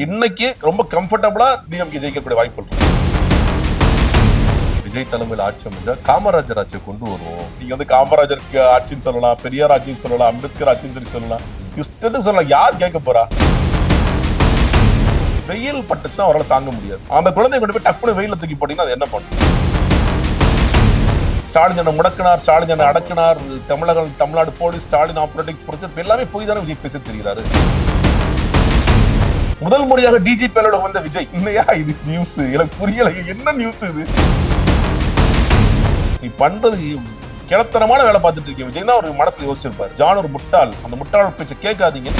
இன்னைக்கு ரொம்ப கம்ஃபர்டபுளா டிஎம்கே ஜெயிக்கக்கூடிய வாய்ப்பு இருக்கு. விஜய் தலைமையில் ஆட்சி அமைஞ்சா காமராஜர் ஆட்சியை கொண்டு வருவோம். நீங்க வந்து காமராஜருக்கு ஆட்சின்னு சொல்லலாம், பெரியார் ஆட்சின்னு சொல்லலாம், அம்பேத்கர் ஆட்சின்னு சொல்லலாம், இஷ்டத்துக்கு சொல்லலாம். யார் கேட்க போறா? வெயில் பட்டுச்சுன்னா அவரால் தாங்க முடியாது. அந்த குழந்தை கொண்டு போய் டக்குனு வெயில தூக்கி போட்டீங்கன்னா அது என்ன பண்ணும்? ஸ்டாலின் என்ன முடக்கினார், ஸ்டாலின் என்ன அடக்கினார், Tamil Nadu police, Stalin operating process எல்லாமே போய் தானே விஜய் பேச தெரிகிறாரு. முதல் முறையாக டிஜிபி வந்த விஜய் இன்னையா இது நியூஸ்? எனக்கு புரியல, என்ன நியூஸ் இது? நீ பண்றது கிளத்தனமான வேலை பார்த்துட்டு இருக்கீங்க. விஜய் தான் ஒரு மனசுல யோசிச்சிருப்பாரு, ஜான் ஒரு முட்டாள், அந்த முட்டாள் பேச்ச கேட்காதீங்க.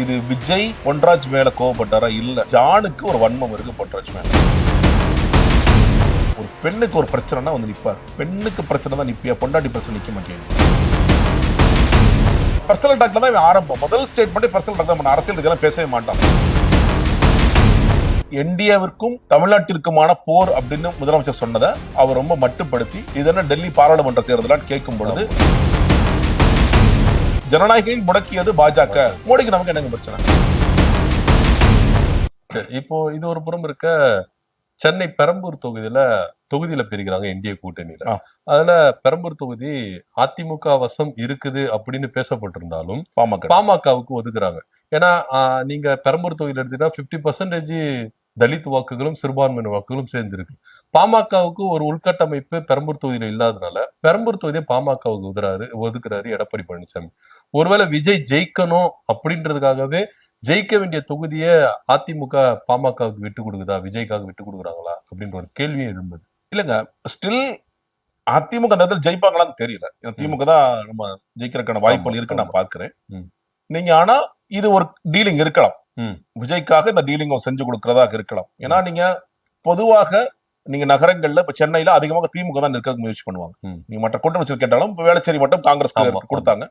இது விஜய் பொன்ராஜ் மேல கோவப்பட்டாரா? இல்ல, ஜானுக்கு ஒரு வன்மம் இருக்கு பொன்ராஜ் மேல. ஒரு பெண்ணுக்கு ஒரு பிரச்சனைனா வந்து நிப்பார். பெண்ணுக்கு பிரச்சனை தான் நிப்பியா, பொண்டாட்டி பிரச்சனை நிக்க மாட்டேன். பர்சனல் டாக்ல தான் ஆரம்பம். முதல் ஸ்டேட்மெண்ட் பர்சனல் டாக் தான். அரசியல் இதெல்லாம் பேசவே மாட்டான். என்டிஏவிற்கும் தமிழ்நாட்டிற்குமான போர் அப்படின்னு முதலமைச்சர் சொன்னதை அவர் ரொம்ப மட்டுப்படுத்தி இதென்ன டெல்லி பாராளுமன்ற தேர்தலான்னு கேட்கும் பொழுது ஜனநாயகம் முடக்கியது பாஜக. மோடிக்கு நமக்கு என்னங்க பிரச்சனை? இப்போ இது ஒரு புறம் இருக்க, சென்னை பெரம்பூர் தொகுதியில பிரிக்கிறாங்க என்டிஏ கூட்டணியில. அதுல பெரம்பூர் தொகுதி அதிமுக வசம் இருக்குது அப்படின்னு பேசப்பட்டிருந்தாலும் பாமகவுக்கு ஒதுக்குறாங்க. ஏன்னா நீங்க பெரம்பூர் தொகுதியில எடுத்தீங்கன்னா 50% தலித் வாக்குகளும் சிறுபான்மையின வாக்குகளும் சேர்ந்து இருக்கு. பாமகவுக்கு ஒரு உள்கட்டமைப்பு பெரம்பூர் தொகுதியில இல்லாதனால பெரம்பூர் தொகுதியை பாமகவுக்கு ஒதுக்குறாரு எடப்பாடி பழனிசாமி. ஒருவேளை விஜய் ஜெயிக்கணும் அப்படின்றதுக்காகவே ஜெயிக்க வேண்டிய தொகுதியை அதிமுக பாமகவுக்கு விட்டு கொடுக்குதா, விஜய்க்காக விட்டு கொடுக்குறாங்களா அப்படின்ற ஒரு கேள்வியும் எழும்புது. இல்லங்க, ஸ்டில் அதிமுக அந்த ஜெயிப்பாங்களான்னு தெரியல. திமுக தான் நம்ம ஜெயிக்கிறதுக்கான வாய்ப்புகள் இருக்கு நான் பார்க்கிறேன். நீங்க ஆனா இது ஒரு டீலிங் இருக்கலாம். விஜய்க்காக இந்த டீலிங் செஞ்சு கொடுக்கறதாக இருக்கலாம். ஏன்னா நீங்க பொதுவாக நீங்க நகரங்கள்ல இப்ப சென்னையில அதிகமாக திமுக தான் நிற்கிறதுக்கு முயற்சி பண்ணுவாங்க. நீங்க மற்ற கூட்டணி கேட்டாலும் வேளச்சேரி மட்டும் காங்கிரஸ் கொடுத்தாங்க.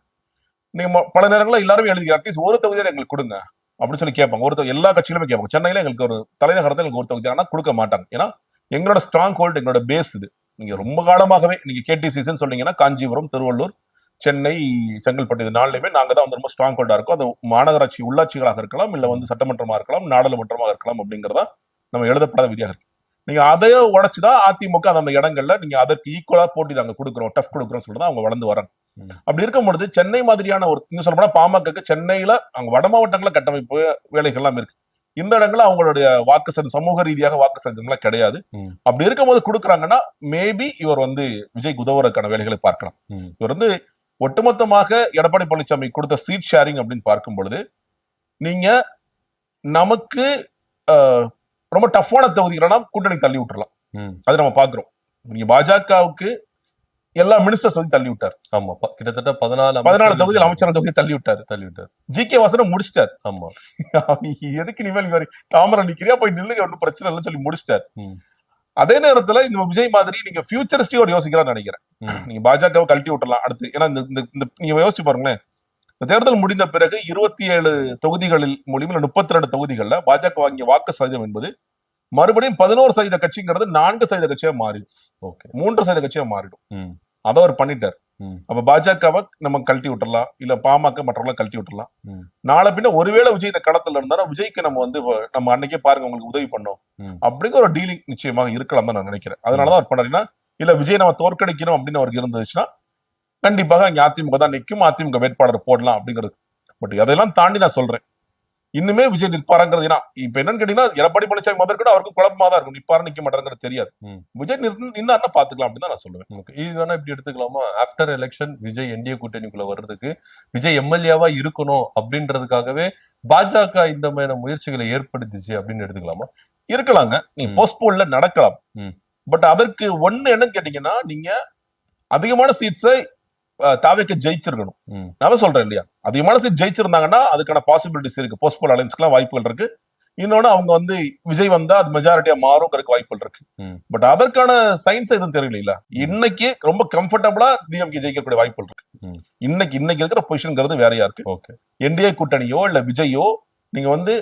நீங்க பல நேரங்களில் எல்லாருமே எழுதி அட்லீஸ்ட் ஒரு தொகுதியை எங்களுக்கு கொடுங்க அப்படின்னு சொல்லி கேட்பாங்க. எல்லா கட்சிகளுமே கேட்பாங்க. சென்னையில எங்களுக்கு ஒரு தலைநகரத்தில் எங்களுக்கு ஒரு தொகுதி ஆனா கொடுக்க மாட்டாங்க. ஏன்னா எங்களோட ஸ்ட்ராங் ஹோல்டு, எங்களோட பேஸ் இது. நீங்க ரொம்ப காலமாகவே நீங்க கேடிசின்னு சொன்னீங்கன்னா காஞ்சிபுரம், திருவள்ளூர், சென்னை, செங்கல்பட்டு இது நாலுமே நாங்க தான் வந்து ரொம்ப ஸ்ட்ராங் ஹோல்டா இருக்கும். அது மாநகராட்சி உள்ளாட்சிகளாக இருக்கலாம், இல்ல வந்து சட்டமன்றமா இருக்கலாம், நாடாளுமன்றமாக இருக்கலாம். அப்படிங்கிறதா நம்ம எழுதப்படாத விதியாக இருக்கு. நீங்க அதையே உடைச்சுதான் அதிமுக அந்த இடங்கள்ல நீங்க அதற்கு ஈக்குவலா போட்டி நாங்க கொடுக்குறோம், டஃப் கொடுக்குறோம் சொல்லிதான் அவங்க வளர்ந்து வராங்க. அப்படி இருக்கும் பொழுது சென்னை மாதிரியான ஒரு இன்னும் சொல்ல போனா பாமகக்கு சென்னையில அவங்க வட மாவட்டங்கள கட்டமைப்பு வேலைகள் எல்லாம் இருக்கு. இந்த இடங்கள்ல அவங்களுடைய சமூக ரீதியாக வாக்கு சதவீதம் கிடையாது. அப்படி இருக்கும் போது கொடுக்குறாங்கன்னா மேபி இவர் வந்து விஜய் உதவுறதுக்கான வேலைகளை பார்க்கலாம். இவர் வந்து ஒட்டுமொத்தமாக எடப்பாடி பழனிசாமி கொடுத்த சீட் ஷேரிங் அப்படின்னு பார்க்கும் பொழுது நீங்க நமக்கு ரொம்ப டஃப்பான தொகுதிகளா கூட்டணி தள்ளி விட்டுறலாம். அது நம்ம பாக்குறோம். நீங்க பாஜகவுக்கு எல்லா மினிஸ்டர்ஸ் வந்து தள்ளி விட்டார். ஆமா, கிட்டத்தட்ட 14 தொகுதியில் அமைச்சர் தொகுதி தள்ளி விட்டார். ஜி.கே. வாசனை முடிச்சிட்டார். ஆமா, எதுக்கு நீ தாமரை நிக்கிறியா, போய் நில்லுங்க, ஒன்னும் பிரச்சனை இல்லைன்னு சொல்லி முடிச்சிட்டார். அதே நேரத்துல இந்த விஜய் மாதிரி நீங்க ஃபியூச்சரிஸ்டிக் ஒரு யோசிக்கிறான்னு நினைக்கிறேன். நீங்க பாஜகவை கழட்டி விட்டுறலாம் அடுத்து. ஏன்னா நீங்க யோசிச்சு பாருங்களேன், இந்த தேர்தல் முடிந்த பிறகு 27 தொகுதிகளில் மூலியமா 32 தொகுதிகள்ல பாஜக வாங்கிய வாக்கு சதவீதம் என்பது மறுபடியும் 11% கட்சிங்கிறது 4% கட்சியா மாறிடும். 3% கட்சியா மாறிடும். அதை அவர் பண்ணிட்டார். அப்ப பாஜகவை நம்ம கழட்டி விட்டுறலாம், இல்ல பாமக மற்றவங்களை கழட்டி விட்டுறலாம். நாளை பின்ன ஒருவேளை விஜய் இந்த களத்துல இருந்தாலும் விஜய்க்கு நம்ம வந்து நம்ம அன்னைக்கே பாருங்க உங்களுக்கு உதவி பண்ணோம் அப்படிங்கிற ஒரு டீலிங் நிச்சயமாக இருக்கலாம் தான் நான் நினைக்கிறேன். அதனாலதான் அவர் பண்ணாருன்னா, இல்ல விஜய் நம்ம தோற்கடிக்கணும் அப்படின்னு அவருக்கு இருந்துச்சுன்னா கண்டிப்பாக இங்க அதிமுக தான் நிற்கும், அதிமுக வேட்பாளர் போடலாம் அப்படிங்கிறது. பட் அதெல்லாம் தாண்டி நான் சொல்றேன், இன்னுமே விஜய் நிற்பாருங்கிறது. இப்ப என்னன்னு கேட்டீங்கன்னா, எடப்பாடி பழனிசாமி முதற்கூட அவருக்கு குழப்பமா தான் இருக்கும், நிற்பாரு நிக்க மாட்டாருங்கிறது தெரியாது. விஜய் நின்னா பாத்துக்கலாம் அப்படின்னு தான் நான் சொல்லுவேன். இது வேணா இப்படி எடுத்துக்கலாமா, ஆஃப்டர் எலெக்ஷன் விஜய் என்டிஏ கூட்டணிக்குள்ள வர்றதுக்கு விஜய் எம்எல்ஏவா இருக்கணும் அப்படின்றதுக்காகவே பாஜக இந்த மாதிரி முயற்சிகளை ஏற்படுத்திச்சு அப்படின்னு எடுத்துக்கலாமா? இருக்கலாங்க, நீங்க போஸ்ட்போன்ல நடக்கலாம். பட் அதற்கு ஒண்ணு என்னன்னு கேட்டீங்கன்னா, நீங்க அதிகமான சீட்ஸை தாவேக்கு ஜெயிச்சிருக்கணும். நான் சொல்றேன் இல்லையா, அதிகமான சீட் ஜெயிச்சிருந்தாங்கன்னா அதுக்கான பாசிபிலிட்டிஸ் இருக்கு. போஸ்ட்போல் அலைன்ஸ்க்குலாம் வாய்ப்புகள் இருக்கு. இன்னொன்னு அவங்க வந்து விஜய் வந்தா அது மெஜாரிட்டியா மாறுங்கிறதுக்கு வாய்ப்புகள் இருக்கு. பட் அதற்கான சயின்ஸ் எதுவும் தெரியல. இன்னைக்கு ரொம்ப கம்ஃபர்டபுளா டிஎம்கே ஜெயிக்கக்கூடிய வாய்ப்புகள் இருக்கு. இன்னைக்கு இருக்கிற பொசிஷன்ங்கிறது வேறையா இருக்கு. என்டிஏ கூட்டணியோ இல்ல விஜயோ நீங்க வந்து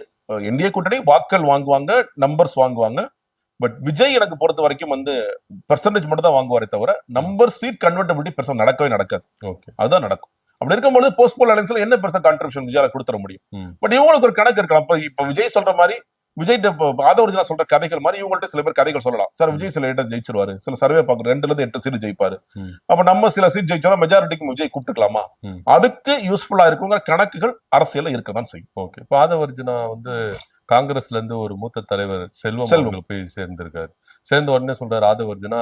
என்டிஏ கூட்டணி வாக்கள் வாங்குவாங்க, நம்பர்ஸ் வாங்குவாங்க. பட் விஜய் எனக்கு பொறுத்த வரைக்கும் வந்து பெர்சன்டேஜ் மட்டும் தான் வாங்குவாரே தவிர நம்பர் சீட் கன்வெர்டபிலிட்டி பெர்சன்ட் நடக்கவே நடக்காது. அதுதான் நடக்கும். அப்படி இருக்கும்போது போஸ்ட்போல் அலைன்ஸ்ல என்ன பெருசா கான்ட்ரிபியூஷன் விஜயால கொடுத்துட முடியும். பட் இவங்களுக்கு ஒரு கணக்கு இருக்கலாம். இப்ப விஜய் சொல்ற மாதிரி விஜய் ஆதவர்ஜனா சொல்ற கதைகள் மாதிரி இவங்கள்ட்ட சில பேர் கதைகள் சொல்லலாம். சார் விஜய் சில இடத்தை ஜெயிச்சிருவாரு, சில சர்வே பாக்குற 2-8 சீட் ஜெயிப்பாரு, அப்ப நம்ம சில சீட் ஜெயிச்சா மெஜாரிட்டிக்கு விஜய் கூப்பிட்டுக்கலாமா, அதுக்கு யூஸ்ஃபுல்லா இருக்குங்கிற கணக்குகள் அரசியல இருக்கதான் செய்யும். ஓகே, இப்ப ஆதவர்ஜனா வந்து காங்கிரஸ்ல இருந்து ஒரு மூத்த தலைவர் செல்வம் அவர்கள் போய் சேர்ந்திருக்காரு. சேர்ந்த உடனே சொல்றாரு ஆதவர்ஜனா,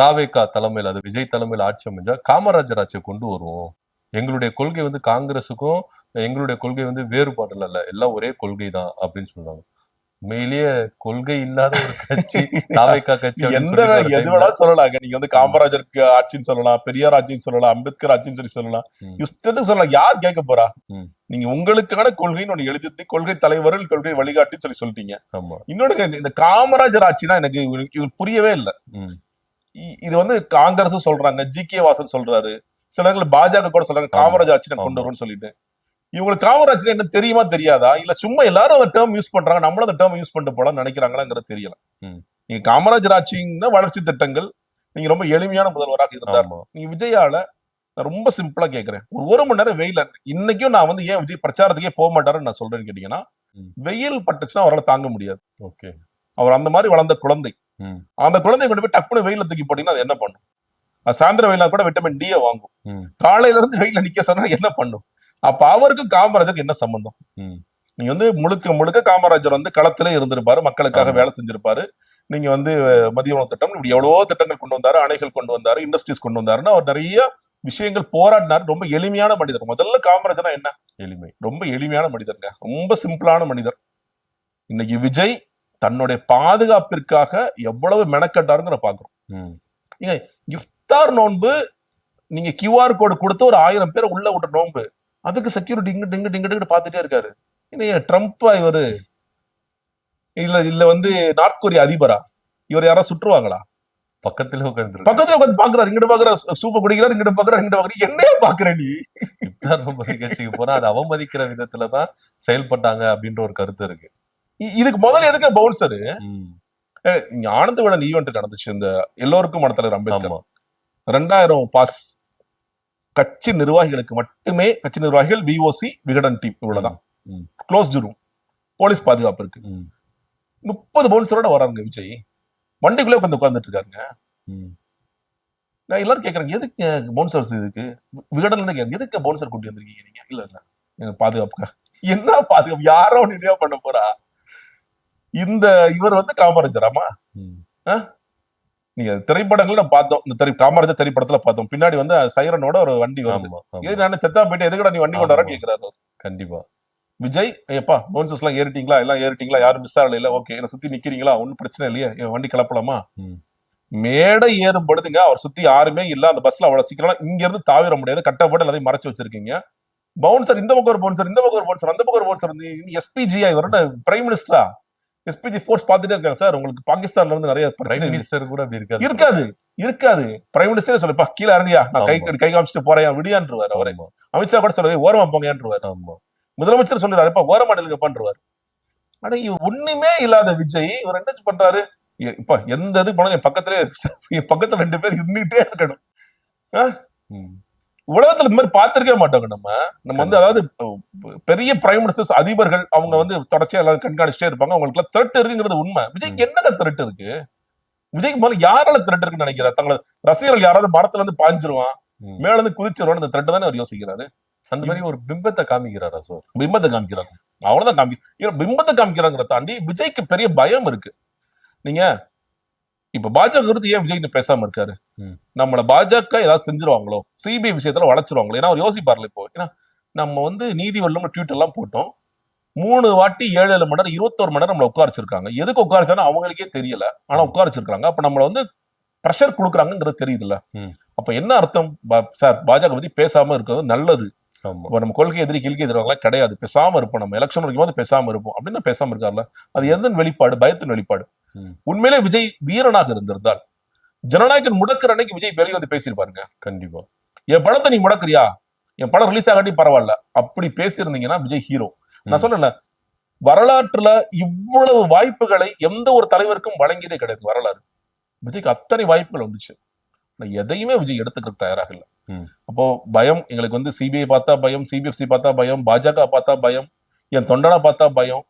தாவேகா தலைமையில், அது விஜய் தலைமையில் ஆட்சி அமைஞ்சா காமராஜர் ஆட்சியை கொண்டு வருவோம், எங்களுடைய கொள்கை வந்து காங்கிரஸுக்கும் எங்களுடைய கொள்கை வந்து வேறுபாடுல இல்ல, எல்லாம் ஒரே கொள்கை தான் அப்படின்னு சொல்றாங்க. உண்மையிலேயே கொள்கை இல்லாத ஒரு கட்சி தாவேகா கட்சி. எது வேணாலும் சொல்லலாங்க. நீங்க வந்து காமராஜருக்கு ஆட்சின்னு சொல்லலாம், பெரியார் ஆட்சின்னு சொல்லலாம், அம்பேத்கர் ஆட்சின்னு சொல்லலாம், இஷ்டத்துக்கு சொல்லலாம். யார் கேட்க போறா? நீங்க உங்களுக்கான கொள்கைன்னு ஒண்ணு எழுதி கொள்கை தலைவர்கள் கொள்கை வழிகாட்டின்னு சொல்லிட்டீங்க. இன்னொன்னு, இந்த காமராஜர் ஆட்சினா எனக்கு புரியவே இல்லை. இது வந்து காங்கிரஸ் சொல்றாங்க, ஜி.கே. வாசன் சொல்றாரு, சில இடங்கள் பாஜக கூட சொல்றாங்க காமராஜர் ஆட்சி நான் கொண்டு வரும்னு சொல்லிட்டு. இவங்களுக்கு காமராஜர் என்ன தெரியுமா தெரியாதா, இல்ல சும்மா எல்லாரும் அந்த டேர்ம் யூஸ் பண்றாங்க, நம்மளும் அந்த டேர்ம் யூஸ் பண்ணிட்டு போலாம் நினைக்கிறாங்களாங்கிறது தெரியல. நீங்க காமராஜர் ஆட்சிங்கன்னா வளர்ச்சி திட்டங்கள், நீங்க ரொம்ப எளிமையான முதல்வராக இருந்தார். நீங்க விஜயால நான் ரொம்ப சிம்பிளா கேட்கிறேன், ஒரு மணி நேரம் வெயில் இன்னைக்கும் நான் வந்து ஏன் விஜய் பிரச்சாரத்துக்கே போக மாட்டாருன்னு நான் சொல்றேன்னு கேட்டீங்கன்னா, வெயில் பட்டுச்சுன்னா அவரால் தாங்க முடியாது. ஓகே, அவர் அந்த மாதிரி வளர்ந்த குழந்தை. அந்த குழந்தைய கொண்டு போய் டக்குனு வெயில தூக்கி போட்டீங்கன்னா அது என்ன பண்ணும்? சாயந்தரம் வெயிலா கூட விட்டமின் டி வாங்கும். காலையில இருந்து வெயில நிக்க சொன்னா என்ன பண்ணும்? அப்ப அவருக்கும் காமராஜருக்கு என்ன சம்பந்தம்? நீங்க வந்து முழுக்க முழுக்க காமராஜர் வந்து களத்திலே இருந்திருப்பாரு, மக்களுக்காக வேலை செஞ்சிருப்பாரு. நீங்க வந்து மதிய உணவு திட்டம், இப்படி எவ்வளவோ திட்டங்கள் கொண்டு வந்தாரு, அணைகள் கொண்டு வந்தாரு, இண்டஸ்ட்ரீஸ் கொண்டு வந்தாருன்னா அவர் நிறைய விஷயங்கள் போராடினாரு. ரொம்ப எளிமையான மனிதர். முதல்ல காமராஜர்னா என்ன? எளிமை. ரொம்ப எளிமையான மனிதர்ங்க, ரொம்ப சிம்பிளான மனிதர். இன்னைக்கு விஜய் தன்னுடைய பாதுகாப்பிற்காக எவ்வளவு மெனக்கட்டாருங்கிற பாக்குறோம். நீங்க இஃப்தார் நோன்பு, நீங்க QR கோடு கொடுத்து ஒரு 1000 பேரை உள்ள விட்ட நோன்பு, அதுக்கு செக்யூரிட்டி இங்கிட்டு பாத்துட்டே இருக்காரு. ட்ரம்ப் இவரு இல்ல வந்து நார்த் கொரியா அதிபரா? இவர் யாராவது சுற்றுவாங்களா? பக்கத்துல உட்காந்து பாக்குறாரு, இங்கிட்ட பாக்குறாரு, சூப்பர் குடிக்கிறாரு, இங்கிட்ட பாக்குறாரு, இங்கிட்ட பாக்குறாரு. என்னைய பாக்குற நீ? இஃப்தார் நோன்பு நிகழ்ச்சிக்கு போனா அதை அவமதிக்கிற விதத்துலதான் செயல்பட்டாங்க அப்படின்ற ஒரு கருத்து இருக்கு. இதுக்கு முதல்ல எதுக்கு பவுன்சரு? ஆனந்த விடன் ஈவெண்ட் நடந்துச்சு, இந்த எல்லோருக்கும் மனத்தலைவர் அம்பேத்கர் 2000 பாஸ் கட்சி நிர்வாகிகளுக்கு மட்டுமே. கட்சி நிர்வாகிகள், VOC, விகடன் டீம், இவ்வளவுதான். க்ளோஸ்டு ரூம், போலீஸ் பாதுகாப்பு இருக்கு. 30 பவுன்சரோட வராங்க விஜய், வண்டிக்குள்ளே உட்காந்துட்டு இருக்காருங்க. நான் எல்லாரும் கேட்கறேன், எதுக்கு பவுன்சர்ஸ்? இதுக்கு விகடன்ல இருந்து கேட்க, எதுக்கு பவுன்சர் கூட்டி வந்திருக்கீங்க நீங்க? இல்ல பாதுகாப்புக்கா. என்ன பாதுகாப்பு? யாரோ நிதியா பண்ண போறா? இந்த இவர் வந்து காமராஜராமா? நீங்க திரைப்படங்கள் நம்ம பார்த்தோம், இந்த காமராஜர் திரைப்படத்துல பார்த்தோம், பின்னாடி வந்து சைரனோட ஒரு வண்டி வருது. நான் செத்தா போயிட்டு எதுக்கடா நீ வண்டி கொண்டு வரான்னு கேட்கிறாரு. கண்டிப்பா விஜய், ஏப்பா பவுன்சர்ஸ் எல்லாம் ஏறிட்டீங்களா? எல்லாம் ஏறிட்டீங்களா? யாரும் மிஸ் ஆகல? இல்ல, ஓகே, என்ன சுத்தி நிக்கிறீங்களா? ஒன்னும் பிரச்சனை இல்லையா? என் வண்டி கிளப்பலாமா? மேடை ஏறும் பொழுதுங்க அவர் சுத்தி யாருமே இல்ல, அந்த பஸ்ல அவ்வளவு சீக்கிரம் இங்க இருந்து தாவிர முடியாது, கட்டப்பட்டு எல்லாத்தையும் மறைச்சு வச்சிருக்கீங்க. பவுன்சர் இந்த பக்கம் ஒரு பவுன்சர், இந்த பக்கம் ஒரு பவுன்சர், அந்த பக்கம் ஒரு பவுன்சர். SPGI இவரோட பிரைம் மினிஸ்டரா? SPG ஃபோர்ஸ் பாத்துட்டே இருக்காங்க சார். உங்களுக்கு பாகிஸ்தான்ல இருந்து நிறைய பிரைம் மினிஸ்டர் கூட இருக்காது. பிரைம் மினிஸ்டரே சொல்லுப்பா, கீழே இறங்கியா, நான் கை காமிச்சிட்டு போறேன் விடியான்றுவாரு. அவரே அமித்ஷா கூட சொல்லுவாரு, ஓரமா போங்கன்றுவாரு. முதலமைச்சர் சொல்றாரு, ஓர மாநிலங்க பண்றாரு. ஆனா ஒண்ணுமே இல்லாத விஜய் இவர் என்ன பண்றாரு? இப்ப எந்த இது போனாலும் பக்கத்துல 2 பேர் இருந்துகிட்டே இருக்கணும். உலகத்துல இந்த மாதிரி பார்த்திருக்கவே மாட்டோங்க. நம்ம வந்து, அதாவது பெரிய பிரைம் மினிஸ்டர்ஸ், அதிபர்கள், அவங்க வந்து தொடர்ச்சியா எல்லாரும் கண்காணிச்சுட்டே இருப்பாங்க. அவங்களுக்கு எல்லாம் த்ரெட் இருக்குங்கிறது உண்மை. விஜய்க்கு என்னங்க த்ரெட் இருக்கு? விஜய்க்கு மேல யாரால த்ரெட் இருக்குன்னு நினைக்கிறா? தங்களை ரசிகர்கள் யாராவது மரத்துல இருந்து பாஞ்சிருவான், மேல இருந்து குதிச்சிருவான், இந்த த்ரெட் தானே அவர் யோசிக்கிறாரு. அந்த மாதிரி ஒரு பிம்பத்தை காமிக்கிறாரா? சார் பிம்பத்தை காமிக்கிறாங்க, அவ்வளவுதான் பிம்பத்தை காமிக்கிறாங்கிற தாண்டி விஜய்க்கு பெரிய பயம் இருக்கு. நீங்க இப்ப பாஜக குறித்து ஏன் விஜய் பேசாம இருக்காரு? நம்மள பாஜக ஏதாவது செஞ்சிருவாங்களோ, CBI விஷயத்துல வளைச்சிருவாங்களோ? ஏன்னா அவர் யோசிப்பார்ல. இப்போ ஏன்னா நம்ம வந்து நீதி வெள்ளம் ட்வீட் எல்லாம் போட்டோம், 3 வாட்டி 7 மணி நேரம் 21 மணி நேரம் நம்மள உட்காரிச்சிருக்காங்க. எதுக்கு உட்காரிச்சாலும் அவங்களுக்கே தெரியல, ஆனா உட்காரிச்சிருக்காங்க. அப்ப நம்மள வந்து பிரஷர் கொடுக்குறாங்கிறது தெரியுதுல்ல. அப்ப என்ன அர்த்தம்? சார், பாஜக பத்தி பேசாம இருக்கிறது நல்லது. நம்ம கொள்கை எதிரி கிழக்கு எதிர்வாங்களா? கிடையாது, பேசாம இருப்போம், நம்ம எலெக்ஷன் வைக்கும் போது பேசாம இருப்போம் அப்படின்னு பேசாம இருக்காருல்ல. அது எதன் வெளிப்பாடு? பயத்தின் வெளிப்பாடு. உண்மையிலே விஜய் வீரனாக இருந்திருந்தால் ஜனநாயகன் முடக்கிற அன்னைக்கு விஜய் வெளியே வந்து பேசியிருப்பாருங்க. கண்டிப்பா, என் படத்தை நீ முடக்குறியா, என் படம் ரிலீஸ் ஆகாட்டி பரவாயில்ல, அப்படி பேசியிருந்தீங்கன்னா விஜய் ஹீரோ. நான் சொன்னேன்ல, வரலாற்றுல இவ்வளவு வாய்ப்புகளை எந்த ஒரு தலைவருக்கும் வழங்கியதே கிடையாது வரலாறு. விஜய்க்கு அத்தனை வாய்ப்புகள் வந்துச்சு, எதையுமே விஜய் எடுத்துக்க தயாராக இல்லை. அப்போ பயம் எங்களுக்கு வந்து சிபிஐ பார்த்தா பயம், சிபிஎஃப்சி பார்த்தா பயம், பாஜக பார்த்தா பயம், என் தொண்டனை பார்த்தா பயம்.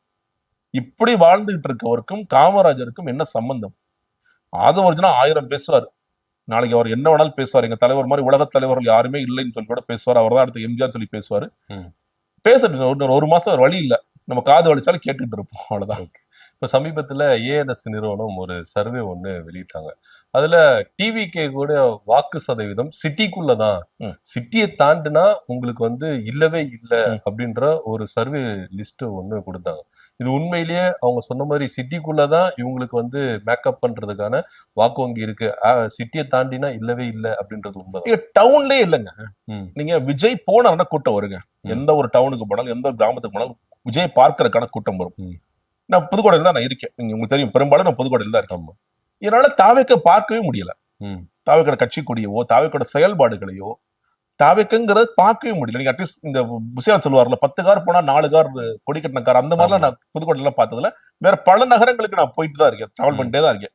இப்படி வாழ்ந்துகிட்டு இருக்கவருக்கும் காமராஜருக்கும் என்ன சம்பந்தம்? ஆதவர்ஜனா 1000 பேசுவார். நாளைக்கு அவர் என்ன வேணாலும் பேசுவார். எங்க தலைவர் மாதிரி உலக தலைவர்கள் யாருமே இல்லைன்னு சொல்லி கூட பேசுவார். அவர் தான் அடுத்த எம்ஜிஆர் சொல்லி பேசுவாரு. பேசட்டு ஒரு மாசம் ஒரு வழி இல்ல, நம்ம காது வலிச்சாலும் கேட்டுட்டு இருப்போம், அவ்வளவுதான். இப்ப சமீபத்துல ஏஎன்எஸ் நிறுவனம் ஒரு சர்வே ஒண்ணு வெளியிட்டாங்க. அதுல டிவிகே கூட வாக்கு சதவீதம் சிட்டிக்குள்ளதான், சிட்டியை தாண்டினா உங்களுக்கு வந்து இல்லவே இல்லை அப்படின்ற ஒரு சர்வே லிஸ்ட் ஒண்ணு கொடுத்தாங்க. இது உண்மையிலேயே அவங்க சொன்ன மாதிரி சிட்டிக்குள்ளதான் இவங்களுக்கு வந்து மேக்கப் பண்றதுக்கான வாக்கு வங்கி இருக்கு, சிட்டியை தாண்டினா இல்லவே இல்லை அப்படின்றது உண்மை? டவுன்லயே இல்லைங்க. நீங்க விஜய் போனா கூட்டம் வருங்க. எந்த ஒரு டவுனுக்கு போனாலும் எந்த ஒரு கிராமத்துக்கு போனாலும் விஜய் பார்க்கறதுக்கான கூட்டம் வரும். நான் புதுக்கோட்டையில் தான் நான் இருக்கேன், உங்களுக்கு தெரியும், பெரும்பாலும் நான் புதுக்கோட்டையில் தான் இருக்கேன். என்னால தாவேக்க பார்க்கவே முடியல. தாவேக்கோட கட்சி கொடியவோ தாவேக்கோட செயல்பாடுகளையோ தாவேக்கங்கிறத பார்க்கவே முடியல. நீங்க அட்லீஸ்ட் இந்த புசியான் சொல்லுவார்ல 10 கார் போனா 4 கார் கொடி கட்டின கார், அந்த மாதிரிலாம் நான் புதுக்கோட்டையில பார்த்ததுல வேற பல நகரங்களுக்கு நான் போயிட்டு தான் இருக்கேன், டிராவல் பண்ணிட்டே தான் இருக்கேன்.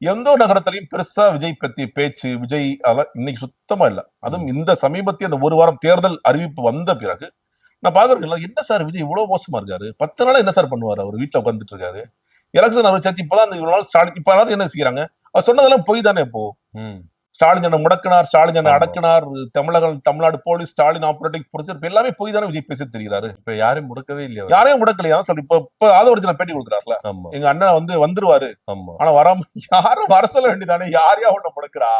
எந்த ஒரு நகரத்திலையும் பெருசா விஜய் பத்தி பேச்சு, விஜய் அதெல்லாம் இன்னைக்கு சுத்தமா இல்லை. அதுவும் இந்த சமீபத்திய அந்த ஒரு வாரம் தேர்தல் அறிவிப்பு வந்த பிறகு நான் பாக்குறேன், என்ன சார் விஜய் இவ்வளவு மோசமா இருக்காரு, 10 நாளா என்ன சார் பண்ணுவாரு, அவர் வீட்டுல உட்காந்துட்டு இருக்காரு, எலெக்ஷன் அறிவிச்சாச்சு, இப்பதான் இவ்வளவு நாள் ஸ்டாலின் இப்ப எல்லாரும் என்ன செய்யறாங்க, அவர் சொன்னதெல்லாம் பொய் தானே. இப்போ ஸ்டாலின் என்ன முடக்கினார், ஸ்டாலின் என்ன அடக்கினார், Tamil Nadu police, Stalin operating procedure எல்லாமே பொய் தானே விஜய் பேச தெரிகிறாரு. இப்ப யாரையும் முடக்கவே இல்லையா, யாரையும் முடக்கலையா சொல்லி இப்ப ஆதவர்ஜன பேட்டி கொடுக்குறாருல, எங்க அண்ணன் வந்து வந்துருவாரு, ஆனா வராம யாரும் வர சொல்ல வேண்டியதானே, யாரையா உன்ன முடக்குறா.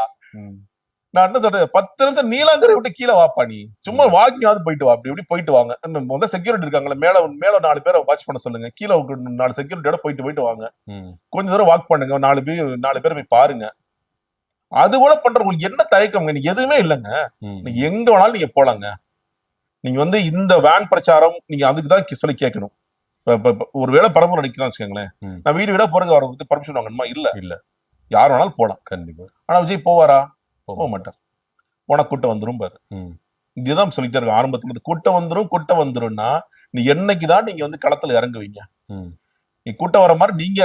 நான் என்ன சொல்றேன், 10 நிமிஷம் நீலாங்கரை விட்டு கீழே வாப்பா, நீ சும்மா வாக்கியாவது போயிட்டு வா, அப்படி இப்படி போயிட்டு வாங்க. முதல்ல செக்யூரிட்டி இருக்காங்களே, மேல 4 பேரை வாட்ச் பண்ண சொல்லுங்க, கீழே 4 செக்யூரிட்டியோட போயிட்டு வாங்க, கொஞ்ச தூரம் வாக் பண்ணுங்க, 4 பேர் போய் பாருங்க. அது கூட பண்ற உங்களுக்கு என்ன தயக்கம், நீங்க எதுவுமே இல்லைங்க. நீங்க எங்க வேணாலும் நீங்க போலாங்க. நீங்க வந்து இந்த வேன் பிரச்சாரம் நீங்க அதுக்குதான் சொல்லி கேட்கணும். ஒருவேளை பரம்பரை நடிக்கலாம் வச்சுக்கோங்களேன், நான் வீடு விட போறதுக்கு அவரை வந்து பர்மிஷன் வாங்கணுமா? இல்ல, யார் வேணாலும் போலாம் கண்டிப்பா. ஆனா விஜய் போவாரா? போக மாட்டார். போன கூட்டம் வந்துரும் பாரு. இதுதான் சொல்லிட்டே இருக்கு ஆரம்பத்துல இருந்து, கூட்டம் வந்துரும்னா நீ என்னைக்குதான் நீங்க வந்து களத்துல இறங்குவீங்க? நீ கூட்டம் வர மாதிரி நீங்க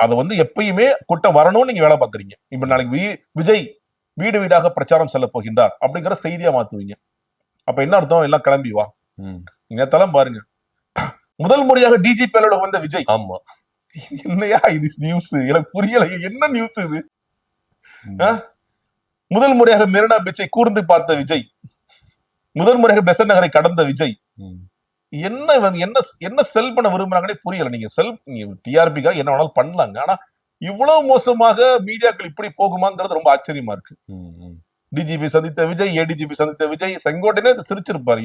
அதை வந்து எப்பயுமே கூட்டம் வரணும்னு நீங்க வேலை பாக்குறீங்க. இப்ப நாளைக்கு விஜய் வீடு வீடாக பிரச்சாரம் செல்ல போகின்றார் அப்படிங்கிற செய்தியா மாத்துவீங்க. அப்ப என்ன அர்த்தம்? எல்லாம் கிளம்பி வா. நீங்க தலம் பாருங்க, முதல் முறையாக டிஜிபி வந்த விஜய். ஆமா, என்னையா இது நியூஸ், எனக்கு புரியல, என்ன நியூஸ் இது? முதல் முறையாக மெரினா பீச்சை கூர்ந்து பார்த்த விஜய், முதல் முறையாக பெசன்ட் நகரை கடந்த விஜய். என்ன செல் பண்ண விரும்புறாங்கன்னே புரியல. நீங்க டிஆர்பிக்காக என்ன வேணாலும் பண்ணலாங்க, ஆனா இவ்வளவு மோசமாக மீடியாக்கள் இப்படி போகுமாங்கிறது ரொம்ப ஆச்சரியமா இருக்கு. டிஜிபி சந்தித்த விஜய், ஏடிஜிபி சந்தித்த விஜய், செங்கோட்டையே சிரிச்சிருப்பாரு,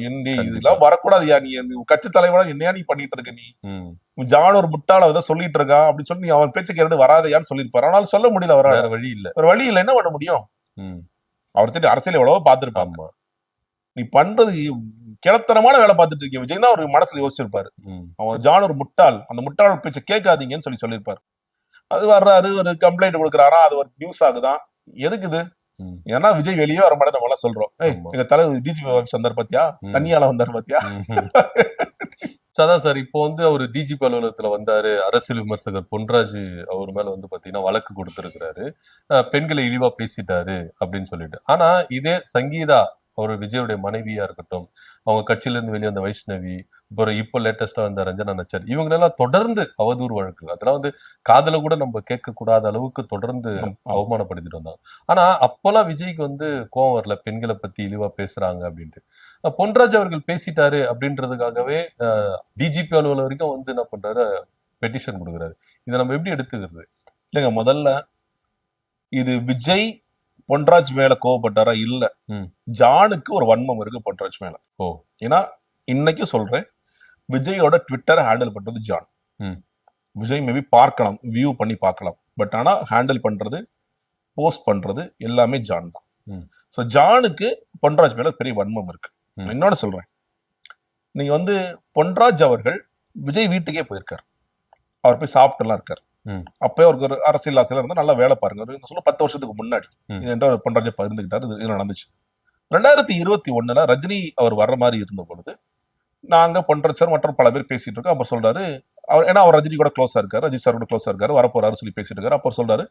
இதெல்லாம் வரக்கூடாது, நீ கட்சி தலைவரா என்னையா நீ பண்ணிட்டு இருக்க, நீ ஜான் ஒரு முட்டாள ஏதோ சொல்லிட்டு இருக்கான் அப்படின்னு சொல்லி அவன் பேச்சு கேட்டு வராதையான்னு சொல்லிருப்பாரு. ஆனாலும் சொல்ல முடியல, வேற வழி இல்ல, என்ன பண்ண முடியும்? அவர் திட்டு அரசியல் எவ்வளவோ பார்த்திருப்பாங்க. நீ பண்றது கிளத்தனமான வேலை பார்த்துட்டு இருக்கீங்க விஜய் தான் ஒரு மனசுல யோசிச்சிருப்பாரு. அவன் ஜான் ஒரு முட்டாள், அந்த முட்டாள் பேச்ச கேட்காதீங்கன்னு சொல்லியிருப்பாரு. அது வர்றாரு, ஒரு கம்ப்ளைண்ட் கொடுக்குறாரா, அது ஒரு நியூஸ் ஆகுதான். எதுக்கு இது? ஏன்னா விஜய் வெளியே வர மாட்டேன் நம்ம எல்லாம் சொல்றோம். எங்க தலைவர் டிஜிபி வந்தார் பாத்தியா, தனியால வந்தார் பாத்தியா. அதான் சார், இப்போ வந்து அவர் டிஜிபி அலுவலகத்துல வந்தாரு, அரசியல் விமர்சகர் பொன்ராஜ் அவர் மேல வந்து பாத்தீங்கன்னா வழக்கு கொடுத்திருக்கிறாரு, பெண்களை இழிவா பேசிட்டாரு அப்படின்னு சொல்லிட்டு. ஆனா இதே சங்கீதா, அவர் விஜயோடைய மனைவியா இருக்கட்டும், அவங்க கட்சியில இருந்து வெளியே வந்த வைஷ்ணவி, அப்புறம் இப்போ லேட்டஸ்டா வந்த ரஞ்சனா நச்சர், இவங்களெல்லாம் தொடர்ந்து அவதூறு வழக்குகள், அதெல்லாம் வந்து காதல கூட நம்ம கேட்க கூடாத அளவுக்கு தொடர்ந்து அவமானப்படுத்திட்டு வந்தாங்க. ஆனா அப்போல்லாம் விஜய்க்கு வந்து கோவம் வரல, பெண்களை பத்தி இழிவா பேசுறாங்க அப்படின்ட்டு. பொன்ராஜ் அவர்கள் பேசிட்டாரு அப்படின்றதுக்காகவே டிஜிபி அலுவலகம் வரைக்கும் வந்து என்ன பண்றாரு, பெட்டிஷன் கொடுக்குறாரு. இதை நம்ம எப்படி எடுத்துக்கிறது? இல்லைங்க, முதல்ல இது விஜய் பொன்ராஜ் மேல கோவப்பட்டாரா? இல்ல, ஜானுக்கு ஒரு வன்மம் இருக்கு பொன்ராஜ் மேல. ஏன்னா இன்னைக்கு சொல்றேன், விஜயோட ட்விட்டரை ஹேண்டில் பண்றது ஜான். விஜய் மேபி பார்க்கலாம், வியூ பண்ணி பார்க்கலாம், பட் ஆனா ஹேண்டில் பண்றது, போஸ்ட் பண்றது எல்லாமே ஜான் தான். சோ ஜானுக்கு பொன்ராஜ் மேல பெரிய வன்மம் இருக்கு. இன்னொன்னு சொல்றேன், நீங்க வந்து பொன்ராஜ் அவர்கள் விஜய் வீட்டுக்கே போயிருக்காரு, அவர் போய் சாப்பிட்டுலாம் இருக்காரு. அப்பயே அவருக்கு ஒரு அரசியல் ஆசையில இருந்தா நல்லா வேலை பாருங்க. 10 வருஷத்துக்கு முன்னாடி பொன்ராஜை பகிர்ந்துகிட்டாரு. இது நடந்துச்சு 2021 ரஜினி அவர் வர்ற மாதிரி இருந்த பொழுது நாங்க பொன்ராஜ் சார் மற்றும் பல பேர் பேசிட்டு இருக்கோம். அப்ப சொல்றாரு, அவர் ஏன்னா அவர் ரஜினி கூட க்ளோஸா இருக்காரு, ரஜினி சார் கூட க்ளோஸா இருக்காரு, வரப்போறாரு சொல்லி பேசிட்டு இருக்காரு. அப்போ சொல்றாரு,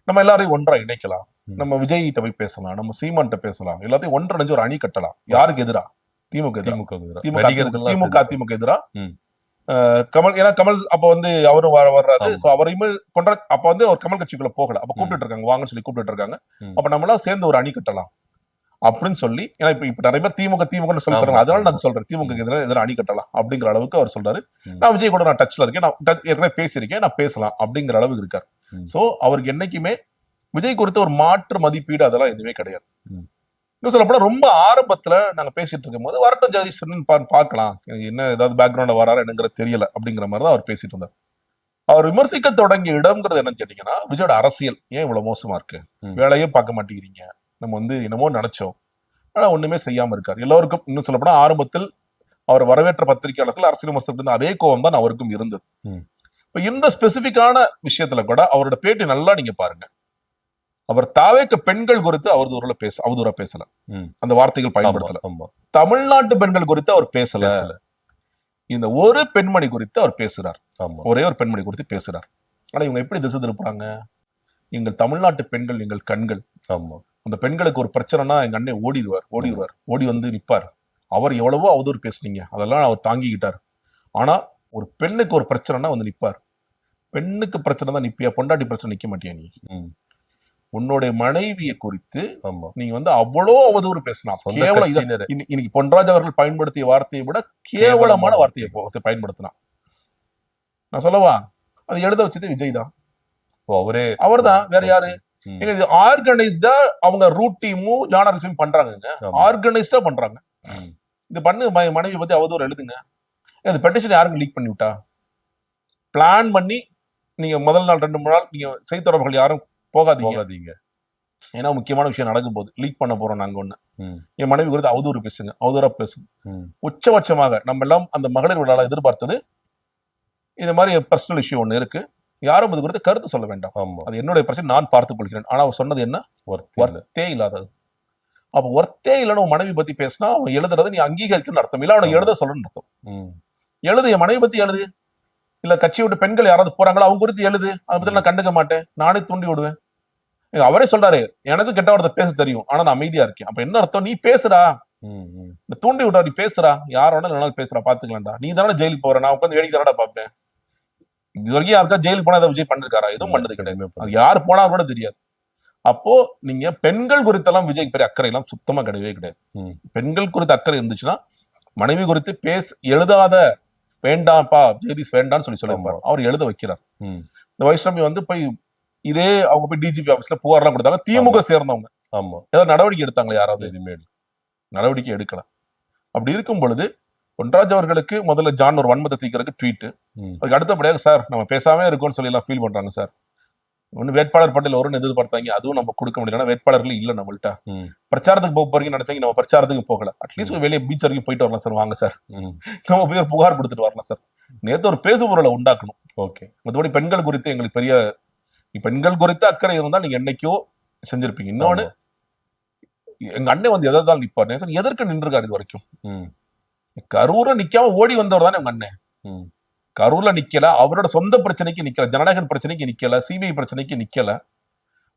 நம்ம எல்லாரையும் ஒன்றா இணைக்கலாம், நம்ம விஜய் கிட்ட போய் பேசலாம், நம்ம சீமான்ட்ட பேசலாம், எல்லாத்தையும் ஒன்றிணைஞ்சு ஒரு அணி கட்டலாம். யாருக்கு எதிரா? திமுக அதிமுக எதிரா கமல். ஏன்னா கமல் அப்ப வந்து அவரும் வர்றாரு. சோ அவரையுமே கொண்ட அப்ப வந்து ஒரு கமல் கட்சிக்குள்ள போகல. அப்ப கூப்பிட்டு இருக்காங்க, வாங்கன்னு சொல்லி கூப்பிட்டு இருக்காங்க. அப்ப நம்மளாம் சேர்ந்து ஒரு அணி கட்டலாம் அப்படின்னு சொல்லி, ஏன்னா இப்ப நிறைய பேர் திமுக சொல்லி சொல்றாங்க. அதனால நான் சொல்றேன், திமுக எதிராக அணி கட்டலாம் அப்படிங்கிற அளவுக்கு அவர் சொல்றாரு. நான் விஜய் கூட நான் டச்ல இருக்கேன், நான் ஏற்கனவே பேசியிருக்கேன், நான் பேசலாம் அப்படிங்கிற அளவுக்கு இருக்காரு. சோ அவருக்கு என்னைக்குமே விஜய் குறித்த ஒரு மாற்று மதிப்பீடு அதெல்லாம் எதுவுமே கிடையாது. இன்னும் சொல்ல போனா ரொம்ப ஆரம்பத்துல நாங்க பேசிட்டு இருக்கும் போது வரட்டும் ஜெகதீஷன் பார்க்கலாம், என்ன ஏதாவது பேக்ரவுண்ட்ல வராரு என்னங்கிறது தெரியல அப்படிங்கிற மாதிரி தான் அவர் பேசிட்டு இருந்தார். அவர் விமர்சிக்க தொடங்கிய இடம்ங்கிறது என்னன்னு கேட்டீங்கன்னா, விஜயோட அரசியல் ஏன் இவ்வளவு மோசமா இருக்கு, வேலையே பார்க்க மாட்டேங்கிறீங்க, நம்ம வந்து என்னமோ நினைச்சோம் ஆனா ஒண்ணுமே செய்யாம இருக்காரு. எல்லாருக்கும் இன்னும் சொல்ல போனா ஆரம்பத்தில் அவர் வரவேற்ற பத்திரிகையாளர்கள் அரசியல் விமர்சனம் அதே கோபம் தான் அவருக்கும் இருந்தது. இப்ப இந்த ஸ்பெசிபிக்கான விஷயத்துல கூட அவரோட பேட்டி நல்லா நீங்க பாருங்க. அவர் தாவேக்க பெண்கள் குறித்து அவதூறா பேசல, அந்த வார்த்தைகள் பயன்படுத்தல. தமிழ்நாட்டு பெண்கள் குறித்து அவர் பேசல. இந்த ஒரு பெண்மணி குறித்து அவர் பேசுறார், ஒரே ஒரு பெண்மணி குறித்து பேசுறார். ஆனா இவங்க எப்படி திசை திருப்புறாங்க? எங்கள் தமிழ்நாட்டு பெண்கள் எங்கள் கண்கள், அந்த பெண்களுக்கு ஒரு பிரச்சனைனா எங்க அண்ணன் ஓடி வந்து நிப்பார். அவர் எவ்வளவோ அவதூறு பேசுனீங்க, அதெல்லாம் அவர் தாங்கிக்கிட்டார். ஆனா ஒரு பெண்ணுக்கு ஒரு பிரச்சனைனா வந்து நிப்பார். பெண்ணுக்கு பிரச்சனை தான் நிப்பியா, பொண்டாட்டி பிரச்சனை நிக்க மாட்டியா? நீ உன்னுடைய மனைவியை குறித்து நீங்க வந்து அவ்வளோ அவதூறு பேசலாம். கேவலம். இன்னைக்கு பொன்ராஜ் அவர்கள் பயன்படுத்திய வார்த்தையை விட கேவலமான வார்த்தையை பயன்படுத்தினான். நான் சொல்லவா, அது எழுத வச்சது விஜய் தான். அவர்தான், வேற யாரு? ஆர்கனைஸ்டா அவங்க ரூட் டீமும் ஜானரிசம் பண்றாங்க, ஆர்கனைஸ்டா பண்றாங்க. இது பண்ணு, மனைவி பத்தி அவதூறு எழுதுங்க. இந்த பெட்டிஷன் யாருங்க லீக் பண்ணி விட்டா? பிளான் பண்ணி நீங்க முதல் நாள் 2-3 நாள் நீங்க செய்தித்தொடர்புகள் யாரும் போகாதீங்க. ஏன்னா முக்கியமான விஷயம் நடக்கும் போது லீக் பண்ண போறோம் நாங்க ஒண்ணு. என் மனைவி குறித்து அவதூறு பேசுங்க, அவதூறா பேசுங்க. உச்சபட்சமாக நம்ம எல்லாம் அந்த மகளிர் விழால எதிர்பார்த்தது இந்த மாதிரி பர்சனல் இஷ்யூ ஒண்ணு இருக்கு, யாரும் அது குறித்து கருத்து சொல்ல வேண்டாம், அது என்னுடைய பிரச்சனை, நான் பார்த்துக் கொள்கிறேன். ஆனா அவர் சொன்னது என்ன? ஒர்த்தே இல்லாதது. அப்ப ஒர்த்தே இல்லைன்னு மனைவி பத்தி பேசினா அவன் எழுதுறது நீ அங்கீகரிக்கணும்னு அர்த்தம் இல்ல, அவனுக்கு எழுத சொல்லணும்னு அர்த்தம். எழுது, என் மனைவி பத்தி எழுது. இல்ல கட்சி விட்டு பெண்கள் யாராவது போறாங்களோ அவங்க குறித்து எழுது, அதை பத்தி நான் கண்டுக்க மாட்டேன், நானே தூண்டி விடுவேன். அவரே சொல்றாரு, எனக்கு கெட்ட வார்த்தை பேச தெரியும், ஆனா நான் அமைதியா இருக்கேன். அப்ப என்ன அர்த்தம்? நீ பேசுறா, தூண்டி விட்டா, நீ பேசுறா, யாரோட வேணாலும் பேசுறா, பாத்துக்கலாம்டா. நீ தானே ஜெயிலுக்கு போற, நான் உட்காந்து வேடிக்கை தானடா பாப்பேன். இது வரைக்கும் யாருக்கா ஜெயிலுக்கு போனா விஜய் பண்ணிருக்காரா? எதுவும் பண்ணது கிடையாது. அது யாரு போனா கூட தெரியாது. அப்போ நீங்க பெண்கள் குறித்தெல்லாம் விஜய் பெரிய அக்கறை எல்லாம் சுத்தமா கிடையவே கிடையாது. பெண்கள் குறித்த அக்கறை இருந்துச்சுன்னா மனைவி குறித்து எழுதாத, வேண்டாம்ப்பா ஜெகதீஷ் வேண்டாம்னு சொல்லிருப்பாரு. அவர் எழுத வைக்கிறார். இந்த வைஷ்ணவி வந்து போய் இதே அவங்க போய் டிஜிபி ஆபீஸ்ல புகார்லாம் கொடுத்தாங்க. திமுக சேர்ந்தவங்க ஏதாவது நடவடிக்கை எடுத்தாங்களா? யாராவது எதுவுமே நடவடிக்கை எடுக்கல. அப்படி இருக்கும் பொழுது பொன்ராஜ் அவர்களுக்கு முதல்ல ஜான் ஒரு வன்மத்தை தீக்கிறதுக்கு ட்வீட், அதுக்கு அடுத்தபடியாக சார் நம்ம பேசாமே இருக்கோம்னு சொல்லி எல்லாம் ஃபீல் பண்றாங்க சார். ஒன்னு வேட்பாளர் பட்டியல் வரும்னு எதிர்பார்த்தாங்க, அதுவும் நம்ம கொடுக்க முடியல, வேட்பாளர்கள் இல்ல நம்மள்ட்ட. பிரச்சாரத்துக்கு போறீங்கன்னு நினைச்சாங்க, நம்ம பிரச்சாரத்துக்கு போகல. அட்லீஸ்ட் வெளியே பீச் வரைக்கும் போயிட்டு வரலாம் சார், வாங்க சார், நம்ம போய் ஒரு புகார் கொடுத்துட்டு வரலாம் சார். நேற்று ஒரு பேசு பொருளை உண்டாக்கணும். மற்றபடி பெண்கள் குறித்து எங்களுக்கு பெரிய பெண்கள் குறித்து அக்கறை இருந்தால் நீங்க என்னைக்கோ செஞ்சிருப்பீங்க. இன்னொன்னு, எங்க அண்ணன் வந்து எதாவது நிப்பாரு, எதற்கு நின்றுருக்காரு இது வரைக்கும்? கரூர்ல நிக்காம ஓடி வந்தவர் தானே உங்க அண்ணன். கரூர்ல நிக்கல, அவரோட சொந்த பிரச்சனைக்கு நிக்கல, ஜனநாயக பிரச்சனைக்கு நிக்கல, சிபிஐ பிரச்சனைக்கு நிக்கல.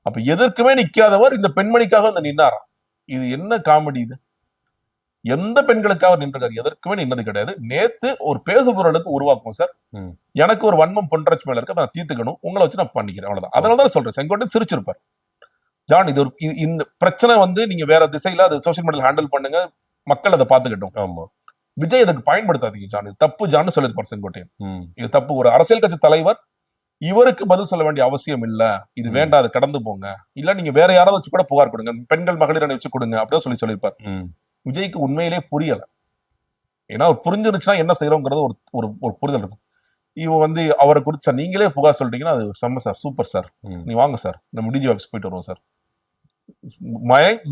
அப்ப எதற்குமே நிக்காதவர் இந்த பெண்மணிக்காக வந்து நின்னாராம். இது என்ன காமெடி இது? எந்த பெண்களுக்காக நின்றுக்காரு? எதற்குமே நின்னது கிடையாது. நேத்து ஒரு பேசு பொருளுக்கு உருவாக்கும் சார், எனக்கு ஒரு வன்மம் பொன்ராஜ் மேல இருக்கு, அதை தீர்த்துக்கணும், உங்களை வச்சு நான் பண்ணிக்கிறேன், அவ்வளவுதான். அதனாலதான் சொல்றேன், செங்கோட்டை சிரிச்சிருப்பார். ஜான், இது ஒரு இந்த பிரச்சனை வந்து நீங்க வேற திசையில அது சோசியல் மீடியால ஹேண்டில் பண்ணுங்க, மக்கள் அதை பாத்துக்கிட்டோம். ஆமா, விஜய் இதுக்கு பயன்படுத்தாதீங்க ஜான், இது தப்பு ஜான்னு சொல்லியிருப்பார் செங்கோட்டையன். இது தப்பு. ஒரு அரசியல் கட்சி தலைவர் இவருக்கு பதில் சொல்ல வேண்டிய அவசியம் இல்ல, இது வேண்டாம், அதை கடந்து போங்க, இல்ல நீங்க வேற யாராவது வச்சு கூட புகார் கொடுங்க, பெண்கள் மகளிர் அணி வச்சு கொடுங்க அப்படின்னு சொல்லியிருப்பார். விஜய்க்கு உண்மையிலே புரியல. ஏன்னா அவர் புரிஞ்சிருச்சுன்னா என்ன செய்யறோங்கிறது ஒரு புரிதல் இருக்கும். இவன் வந்து அவரை குறித்து சார் நீங்களே புகார் சொல்லிட்டீங்கன்னா அது செம்ம சார், சூப்பர் சார், நீ வாங்க சார், நம்ம டிஜி ஆஃபீஸ் போயிட்டு வருவோம் சார்.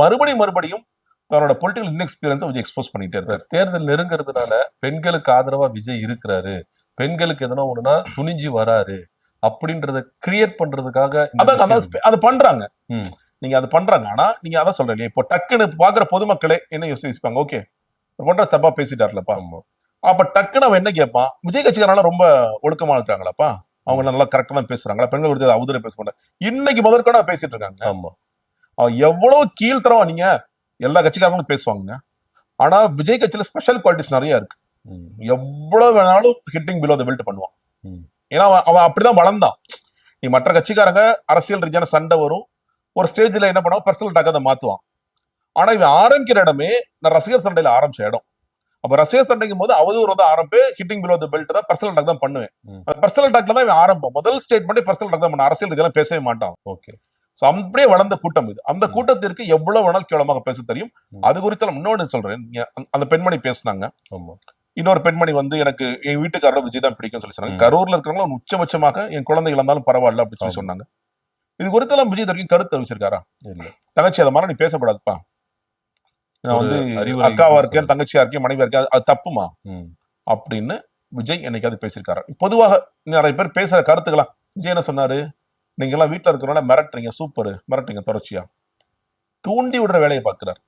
மறுபடியும் தன்னோட பொலிட்டிக்கல் இன்எக்ஸ்பீரியன்ஸை விஜய் எக்ஸ்போஸ் பண்ணிட்டே இருக்காரு. தேர்தல் நெருங்கிறதுனால பெண்களுக்கு ஆதரவா விஜய் இருக்கிறாரு, பெண்களுக்கு எதனா ஒண்ணுனா துணிஞ்சு வராரு அப்படின்றத கிரியேட் பண்றதுக்காக அதை பண்றாங்க. நீங்க அதை பண்றாங்க. ஆனா நீங்க அதான் சொல்றீங்க, இப்போ டக்குன்னு பாக்குற பொதுமக்களே என்ன யோசிப்பாங்க, ஓகே போன்ற சபா பேசிட்டாருலப்பா, அப்ப டக்குன்னு அவன் என்ன கேட்பான், விஜய் கட்சிக்காரனால ரொம்ப ஒழுக்கமா இருக்காங்களாப்பா, அவங்க நல்லா கரெக்டா தான் பேசுறாங்களா, பெண்கள் குறித்து அவதூறு பேச மாட்டாங்க, இன்னைக்கு முதற்கொண்டு பேசிட்டு இருக்காங்க. ஆமா, எவ்வளவு கீழ்த்தரமா நீங்க எல்லா கட்சிக்காரங்களும் பேசுவாங்க. ஆனா விஜய் கட்சியில ஸ்பெஷல் குவாலிட்டிஸ் நிறைய இருக்கு. எவ்வளவு வேணாலும் ஹிட்டிங் பிலோ த பெல்ட் பண்ணுவான். ஏன்னா அவன் அப்படிதான் வளர்ந்தான். நீ மற்ற கட்சிக்காரங்க அரசியல் ரீதியான சண்டை வரும், ஒரு ஸ்டேஜ்ல என்ன பண்ணுவான், பர்சனல் அட்டாக் அதை மாத்துவான். ஆனா இவன் ஆரம்பிக்கிற இடமே நான் ரசிகர் சண்டையில ஆரம்பிச்ச இடம். அப்ப ரசிகர் சண்டைக்கும் போது அவதூறு தான் ஆரம்பி, ஹிட்டிங் பிலோ த பெல்ட் தான், பர்சனல் அட்டாக் தான் பண்ணுவேன். பர்சனல் அட்டாக்ல தான் இவன் ஆரம்பம். முதல் ஸ்டேட்மெண்ட் பர்சனல் அட்டாக் தான் பண்ண, அரசியல் இதெல்லாம் பேசவே மாட்டான். ஓகே. சோ அப்படியே வளர்ந்த கூட்டம் இது. அந்த கூட்டத்திற்கு எவ்வளவு வேணாலும் கேவலமாக பேச தெரியும். அது குறித்து இன்னொன்னு சொல்றேன். அந்த பெண்மணி பேசினாங்க. இன்னொரு பெண்மணி வந்து எனக்கு என் வீட்டுக்காரோட விஜய் தான் பிடிக்கும் சொல்லி சொன்னாங்க. கரூர்ல இருக்கிறவங்க உச்சபட்சமாக என் குழந்தைகள் இருந்தாலும் பரவாயில்ல அப்படின்னு சொல்லி சொன்னாங்க. இது குறித்தெல்லாம் விஜய் வரைக்கும் கருத்து தெரிவிச்சிருக்காரா? இல்ல. தங்கச்சி அதை மாதிரி நீ பேசப்படாதுப்பா, நான் வந்து அக்காவா இருக்கேன், தங்கச்சியா இருக்கேன், மனைவியா இருக்கேன், அது தப்புமா அப்படின்னு விஜய் என்னைக்காவது பேசியிருக்காரு? பொதுவாக நிறைய பேர் பேசுற கருத்துக்கலாம். விஜய் என்ன சொன்னாரு, நீங்க எல்லாம் வீட்டுல இருக்கிறவங்க மிரட்டுறீங்க, சூப்பர் மிரட்டுறீங்க, தொடர்ச்சியா தூண்டி விடுற வேலையை பாக்குறாரு.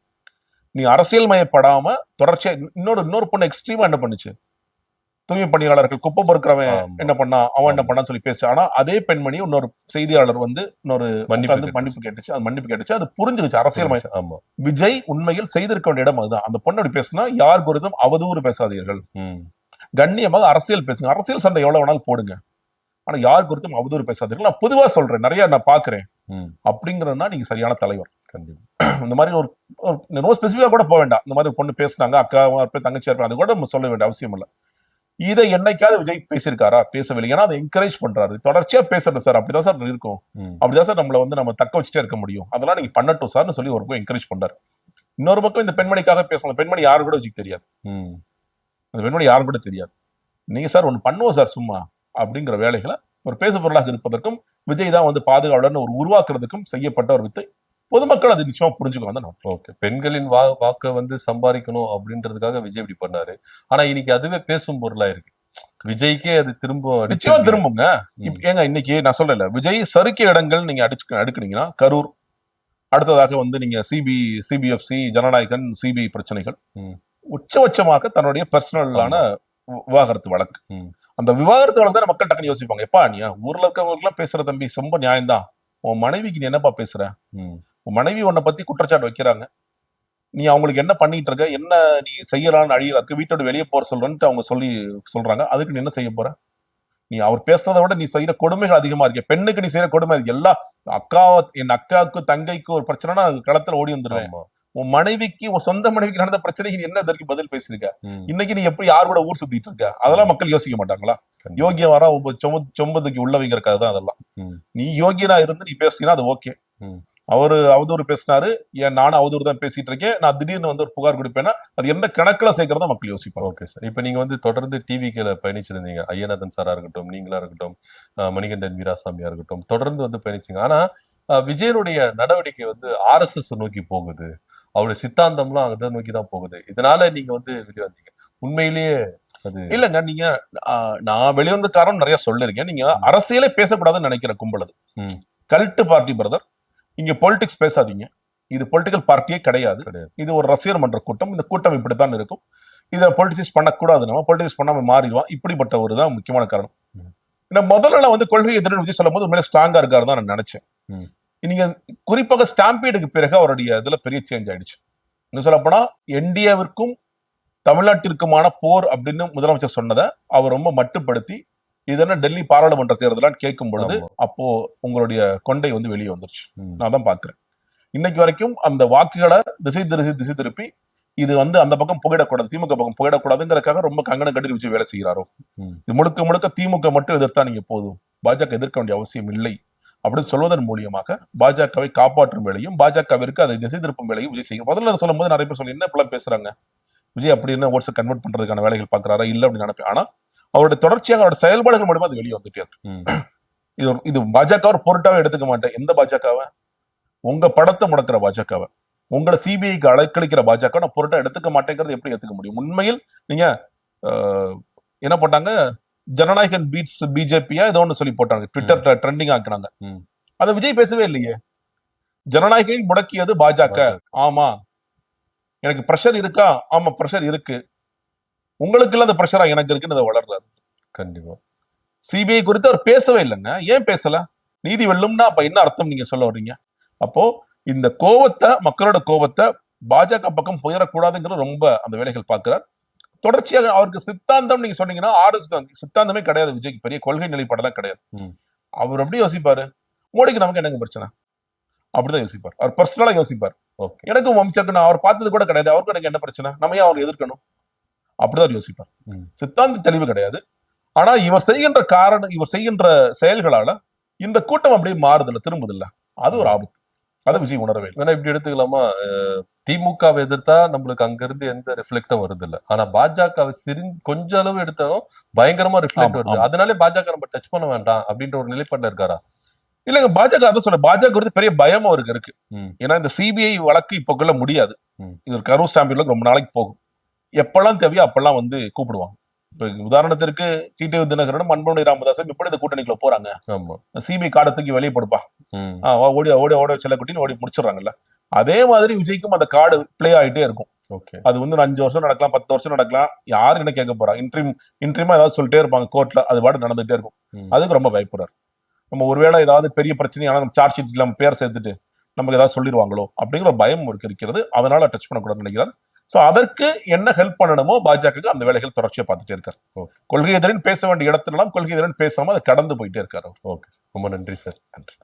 நீ அரசியல் மயப்படாம தொடர்ச்சியா இன்னொரு பொண்ணு எக்ஸ்ட்ரீமா என்ன பண்ணுச்சு, தூய்மை பணியாளர்கள் குப்பை பொறுக்கிறவன் என்ன பண்ணா, அவன் என்ன பண்ணான்னு சொல்லி பேசு. ஆனா அதே பெண்மணி இன்னொரு செய்தியாளர் வந்து மன்னிப்பு கேட்டுச்சு. அது மன்னிப்பு கேட்டுச்சு, அது புரிஞ்சுக்கிச்சு அரசியல் மயம். விஜய் உண்மையில் செய்திருக்க வேண்டிய இடம் அதுதான். அந்த பொண்ணு அப்படி பேசினா யார் குறித்தும் அவதூறு பேசாதீர்கள், கண்ணியமாக அரசியல் பேசுங்க, அரசியல் சண்டை எவ்வளவு வேணாலும் போடுங்க, ஆனா யார் குறித்தும் அவதூறு பேசாதீர்கள். நான் பொதுவா சொல்றேன், நிறைய நான் பாக்குறேன் அப்படிங்கிறதுனா நீங்க சரியான தலைவர். இந்த மாதிரி ஒரு ரொம்ப ஸ்பெசிஃபிக்கா கூட போக வேண்டாம். இந்த மாதிரி பொண்ணு பேசினாங்க, அக்கா தங்கச்சியா இருப்பேன், அது கூட நம்ம சொல்ல வேண்டிய அவசியம் இல்லை. இதை என்னைக்காவது விஜய் பேசியிருக்காரா? பேசவில்லை. ஏன்னா அதை என்கரேஜ் பண்றாரு. தொடர்ச்சியா பேசணும் சார், அப்படிதான் சார் இருக்கும், அப்படிதான் சார் நம்மள வந்து நம்ம தக்க வச்சுட்டே இருக்க முடியும், அதெல்லாம் நீங்க பண்ணட்டும் சார்னு சொல்லி ஒரு பக்கம் என்கரேஜ் பண்றாரு. இன்னொரு பக்கம் இந்த பெண்மணிக்காக பேசணும். அந்த பெண்மணி யாரு கூட விஜய்க்கு தெரியாது. அந்த பெண்மணி யாரும் கூட தெரியாது. நீங்க சார் ஒண்ணு பண்ணுவோம் சார் சும்மா அப்படிங்கிற வேலைகளை ஒரு பேசு பொருளாக இருப்பதற்கும் விஜய் தான் வந்து பாதுகாவலர்னு ஒரு உருவாக்குறதுக்கும் செய்யப்பட்ட ஒரு வித்தை. பொதுமக்கள் அது நிச்சயமா புரிஞ்சுக்குவாங்க. ஓகே, பெண்களின் வாக்க வந்து சம்பாதிக்கணும் அப்படின்றதுக்காக விஜய் இப்படி பண்ணாரு. ஆனா இன்னைக்கு அதுவே பேசும் பொருளா இருக்கு. விஜய்க்கே அது நிச்சயமா திரும்புங்க. ஏங்க இன்னைக்கு நான் சொல்லல, விஜய் சறுக்கிய இடங்கள் நீங்க அடுக்குனீங்கன்னா கரூர், அடுத்ததாக வந்து நீங்க சிபிஎஃப்சி, ஜனநாயகன், சிபிஐ பிரச்சனைகள், உச்சபட்சமாக தன்னுடைய பர்சனலான விவாகரத்து வழக்கு. அந்த விவாகரத்து வழக்கு தான் மக்கள் டக்குன்னு யோசிப்பாங்க, எப்பா நீ ஊர்ல இருக்கவங்களுக்கு எல்லாம் பேசுற தம்பி ரொம்ப நியாயம்தான், உன் மனைவிக்கு நீ என்னப்பா பேசுற, உன் மனைவி உன்னை பத்தி குற்றச்சாட்டு வைக்கிறாங்க, நீ அவங்களுக்கு என்ன பண்ணிட்டு இருக்க, என்ன நீ செய்யலாம்னு அழியிறாக்கு, வீட்டோட வெளியே போற சொல்றன்ட்டு அவங்க சொல்றாங்க, அதுக்கு நீ என்ன செய்ய போற? நீ அவர் பேசுறதை விட நீ செய்யற கொடுமைகள் அதிகமா இருக்கு. பெண்ணுக்கு நீ செய்யற கொடுமை எல்லா என் அக்காவுக்கு தங்கைக்கு ஒரு பிரச்சனைனா களத்துல ஓடி வந்துருவேன். உன் மனைவிக்கு, உன் சொந்த மனைவிக்கு நடந்த பிரச்சனைக்கு என்ன இதற்கு பதில் பேசிருக்க? இன்னைக்கு நீ எப்படி யார் கூட ஊர் சுத்திட்டு இருக்க? அதெல்லாம் மக்கள் யோசிக்க மாட்டாங்களா? யோகியம் வர சொம்பதுக்கு உள்ளவைங்கிறக்காக தான் அதெல்லாம். நீ யோகியனா இருந்து நீ பேசுனீங்கன்னா அது ஓகே. அவரு அவதூறு பேசினாரு, ஏன் நானும் அவதூறு தான் பேசிட்டு இருக்கேன், நான் திடீர்னு வந்து ஒரு புகார் கொடுப்பேன்னா அது எந்த கணக்குல சேர்க்கறதா மக்கள் யோசிப்பாங்க. ஓகே சார், இப்ப நீங்க வந்து தொடர்ந்து டிவிக்குல பயணிச்சிருந்தீங்க. ஐயநாதன் சாரா இருக்கட்டும், நீங்களா இருக்கட்டும், மணிகண்டன் வீராசாமியா இருக்கட்டும், தொடர்ந்து வந்து பயணிச்சீங்க. ஆனா விஜயனுடைய நடவடிக்கை வந்து RSS நோக்கி போகுது, அவருடைய சித்தாந்தம்லாம் அதை நோக்கி தான் போகுது. இதனால நீங்க வந்து வெளிவந்தீங்க. உண்மையிலேயே அது இல்லங்க, நீங்க நான் வெளிவந்த காரணம் நிறைய சொல்லிருக்கேன். நீங்க அரசியலே பேசக்கூடாதுன்னு நினைக்கிற கும்பல் அது. கல்ட்டு பார்ட்டி பிரதர், இங்க பொலிட்டிக்ஸ் பேசாதீங்க. இது பொலிட்டிக்கல் பார்ட்டியே கிடையாது. இது ஒரு ரசிகர் மன்ற கூட்டம். இந்த கூட்டம் இப்படித்தான் இருக்கும். இதை பொலிட்டிக்ஸ் பண்ணக்கூடாது, நம்ம பொலிட்டிக்ஸ் பண்ணாம மாறிடுவான். இப்படிப்பட்ட ஒரு தான் முக்கியமான காரணம். முதல்ல வந்து கொள்கை எதிர்ப்பு விஜய் சொல்லும் போது உண்மையில ஸ்ட்ராங்கா இருக்காரு தான் நான் நினைச்சேன். நீங்க குறிப்பாக ஸ்டாம்பீடுக்கு பிறகு அவருடைய இதுல பெரிய சேஞ்ச் ஆயிடுச்சு. இன்னும் சொல்ல போனா என்டிஏவிற்கும் தமிழ்நாட்டிற்குமான போர் அப்படின்னு முதலமைச்சர் சொன்னதை அவர் ரொம்ப மட்டுப்படுத்தி, இது என்ன டெல்லி பாராளுமன்ற தேர்தலான்னு கேட்கும் பொழுது அப்போ உங்களுடைய கொண்டை வந்து வெளியே வந்துருச்சு. நான் தான் பாக்குறேன். இன்னைக்கு வரைக்கும் அந்த வாக்குகளை திசை திருப்பி இது வந்து அந்த பக்கம் புகையிடக்கூடாது, திமுக பக்கம் புகையிடக்கூடாதுங்கிறதுக்காக ரொம்ப கங்கணம் கட்டி வச்சு வேலை செய்கிறாரோ. இது முழுக்க திமுக மட்டும் எதிர்த்தா நீங்க போதும், பாஜக எதிர்க்க வேண்டிய அவசியம் இல்லை அப்படின்னு சொல்வதன் மூலியமாக பாஜகவை காப்பாற்றும் வேலையும் பாஜகவிற்கு அதை திசை திருப்பும் வேலையும் விஜய் செய்யும். முதல்ல சொல்லும் போது நிறைய பேர் சொல்லி என்ன இப்பெல்லாம் பேசுறாங்க, விஜய் அப்படின்னு ஓட்ஸை கன்வெர்ட் பண்றதுக்கான வேலைகள் பாக்குறாரா இல்ல அப்படின்னு நினைப்பேன். ஆனா அவருடைய தொடர்ச்சியாக அவருடைய செயல்பாடுகள் மூலமா அது வெளியே வந்துட்டே இருக்கு. இது பாஜக ஒரு பொருட்டாவே எடுத்துக்க மாட்டேன். எந்த பாஜகவை? உங்க படத்தை முடக்கிற பாஜகவை, உங்களை சிபிஐக்கு அழைக்கழிக்கிற பாஜக நான் பொருட்டா எடுத்துக்க மாட்டேங்கிறது எப்படி எடுத்துக்க முடியும்? உண்மையில் நீங்க என்ன போட்டாங்க, ஜனநாயகன் பீட்ஸ் பிஜேபியா ஏதோ ஒன்று சொல்லி போட்டாங்க, ட்விட்டர்ல ட்ரெண்டிங் ஆக்குனாங்க. அதை விஜய் பேசவே இல்லையே. ஜனநாயகன் முடக்கியது பாஜக. ஆமா, எனக்கு பிரஷர் இருக்கா? ஆமா பிரஷர் இருக்கு. உங்களுக்கு இல்லாத பிரஷரா எனக்கு இருக்குன்னு வளர்றாரு. கண்டிப்பா சிபிஐ குறித்து அவர் பேசவே இல்லைங்க. ஏன் பேசல? நீதி வெல்லும்னா அப்ப என்ன அர்த்தம் நீங்க சொல்ல வர்றீங்க? அப்போ இந்த கோவத்தை, மக்களோட கோவத்தை பாஜக பக்கம் போயிடக்கூடாதுங்கிறது ரொம்ப அந்த வேலைகள் பார்க்கிறார். தொடர்ச்சியாக அவருக்கு சித்தாந்தம் நீங்க சொன்னீங்கன்னா ஆர்எஸ் தான், சித்தாந்தமே கிடையாது விஜய்க்கு, பெரிய கொள்கை நிலைப்பாடெல்லாம் கிடையாது. அவர் எப்படி யோசிப்பாரு, மோடிக்கு நமக்கு என்னங்க பிரச்சனை அப்படிதான் யோசிப்பார். அவர் பர்சனலா யோசிப்பார். எனக்கும் அமித்ஷாக்கு நான் அவர் பார்த்தது கூட கிடையாது, அவருக்கு எனக்கு என்ன பிரச்சனை, நம்ம ஏன் அவர் எதிர்க்கணும், அப்படிதான் யோசிப்பார். சித்தாந்த தெளிவு கிடையாது. ஆனா இவர் செய்கின்ற செயல்களால இந்த கூட்டம் அப்படியே மாறுதில்ல, திரும்புதில்ல, அது ஒரு ஆபத்து. அதை விஜய் உணரவே. வேணா இப்படி எடுத்துக்கலாமா, திமுகவை எதிர்த்தா நம்மளுக்கு அங்க இருந்து எந்த ரிஃப்ளெக்டும் வருது இல்ல, ஆனா பாஜகவை கொஞ்ச அளவு எடுத்தாலும் பயங்கரமா ரிஃப்ளெக்ட் வருது. அதனாலே பாஜக நம்ம டச் பண்ண வேண்டாம் அப்படின்ற ஒரு நிலைப்பாடுல இருக்காரா? இல்லங்க, பாஜக அதான் சொல்ல, பாஜக பெரிய பயம் அவருக்கு இருக்கு. ஏன்னா இந்த சிபிஐ வழக்கு இப்ப முடியாது, இது கரூர் ஸ்டாம்பில் ரொம்ப நாளைக்கு போகும். எப்பெல்லாம் தேவையோ அப்பெல்லாம் வந்து கூப்பிடுவாங்க. இப்ப உதாரணத்திற்கு டிடிவி தினகரனும் அன்புமணி ராமதாஸும் இப்படி இந்த கூட்டணிக்குள்ள போறாங்க, சிபிஐ கார்டை தூக்கி வெளியே படுப்பா, ஓடி ஓடி ஓட செல்லக்குட்டின்னு ஓடி முடிச்சிடறாங்கல்ல. அதே மாதிரி விஜய்க்கும் அந்த கார்டு பிளே ஆகிட்டே இருக்கும். அது வந்து 5 வருஷம் நடக்கலாம், 10 வருஷம் நடக்கலாம், யாரு என்ன கேட்க போறாங்க, இன்ட்ரீமா ஏதாவது சொல்லிட்டே இருப்பாங்க கோர்ட்ல, அது பாட்டு நடந்துட்டே இருக்கும். அதுக்கு ரொம்ப பயப்படுறாரு. நம்ம ஒருவேளை ஏதாவது பெரிய பிரச்சனையான நம்ம சார்ஜ் ஷீட்ல நம்ம பேர் சேர்த்துட்டு நமக்கு ஏதாவது சொல்லிடுவாங்களோ அப்படிங்கிற பயம் இருக்கிறது. அதனால டச் பண்ணக்கூடாதுன்னு நினைக்கிறார். சோ அதற்கு என்ன ஹெல்ப் பண்ணணுமோ பாஜக அந்த வேலைகள் தொடர்ச்சியா பார்த்துட்டே இருக்காரு. கொள்கை எதிரன் பேச வேண்டிய இடத்துல கொள்கை எதிரன் பேசாம அதை கடந்து போயிட்டே இருக்காரு. ஓகே, ரொம்ப நன்றி சார். நன்றி.